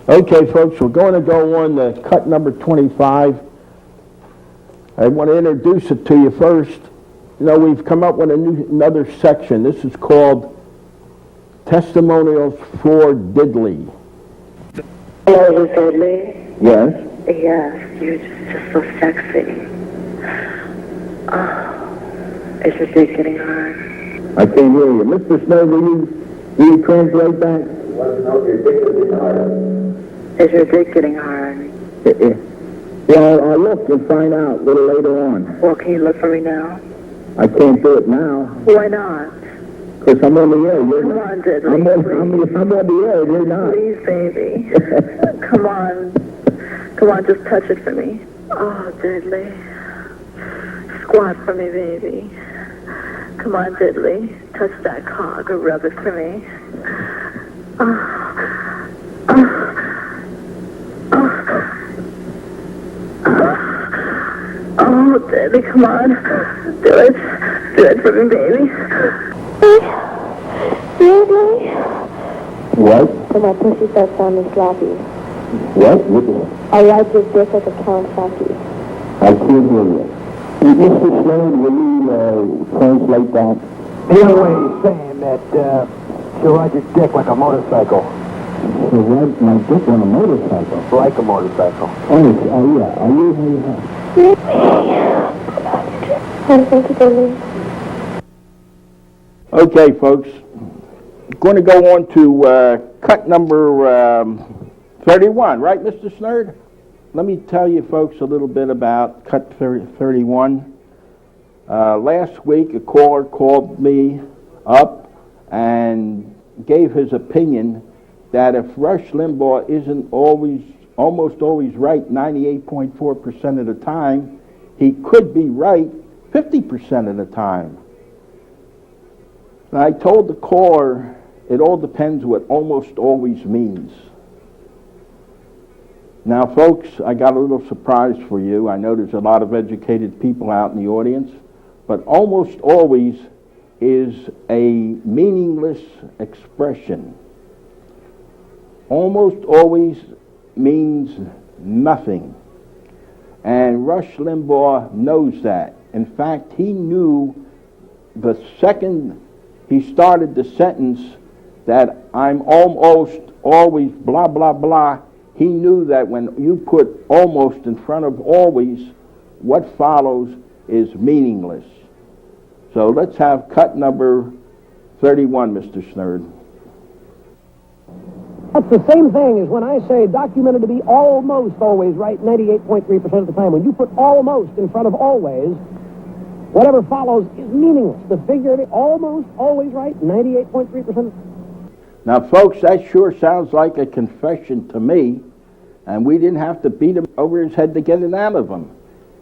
Okay, folks, we're going to go on to cut number 25. I want to introduce it to you first. You know, we've come up with another section. This is called Testimonials for Diddley. Hello, is that me? Yes? Yes, you're just so sexy. Oh, is your dick getting hard? I can't hear you. Mr. Snow, will you translate that? Is your dick getting hard? Well, I'll look and find out a little later on. Well, can you look for me now? I can't do it now. Why not? Because I'm on the air. Come on, Diddley. I'm on the air. You're not. Please, baby. Come on. Come on, just touch it for me. Oh, Diddley. Squat for me, baby. Come on, Diddley. Touch that cock or rub it for me. Oh, Diddley, come on. Do it. Do it for me, baby. Really? What? So my pussy starts sounding sloppy. What? I ride your dick like a Kawasaki. I can't hear you. Mr. Slade, will you translate that? The other way he's saying that she'll ride your dick like a motorcycle. So ride my dick on a motorcycle? Like a motorcycle. Oh, yeah. Are you? Thank you, Billy. Okay, folks. Going to go on to cut number 31, right, Mr. Snerd? Let me tell you, folks, a little bit about cut 31. Last week, a caller called me up and gave his opinion that if Rush Limbaugh isn't almost always right 98.4% of the time, he could be right 50% of the time. And I told the caller it all depends what almost always means. Now, folks, I got a little surprise for you. I know there's a lot of educated people out in the audience, but almost always is a meaningless expression. Almost always means nothing. And Rush Limbaugh knows that. In fact, he knew the second he started the sentence that I'm almost always blah, blah, blah. He knew that when you put almost in front of always, what follows is meaningless. So let's have cut number 31, Mr. Snerd. That's the same thing as when I say documented to be almost always right 98.3% of the time. When you put almost in front of always, whatever follows is meaningless. The figure almost always right 98.3%. Now, folks, that sure sounds like a confession to me, and we didn't have to beat him over his head to get it out of him.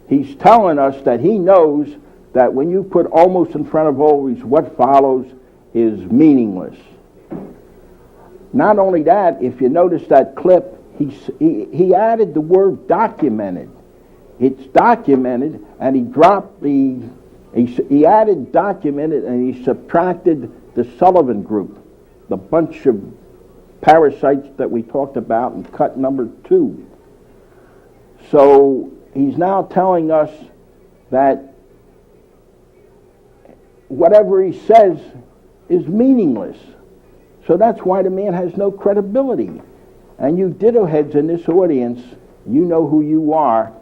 He's telling us that he knows that when you put almost in front of always, what follows is meaningless. Not only that, if you notice that clip, he added the word documented. It's documented, and he dropped he added documented, and he subtracted the Sullivan group, the bunch of parasites that we talked about in cut number 2. So he's now telling us that whatever he says is meaningless. So that's why the man has no credibility. And you ditto heads in this audience, you know who you are.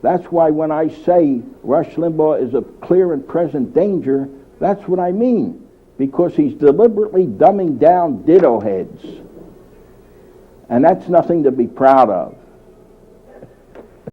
That's why when I say Rush Limbaugh is a clear and present danger, that's what I mean. Because he's deliberately dumbing down ditto heads. And that's nothing to be proud of.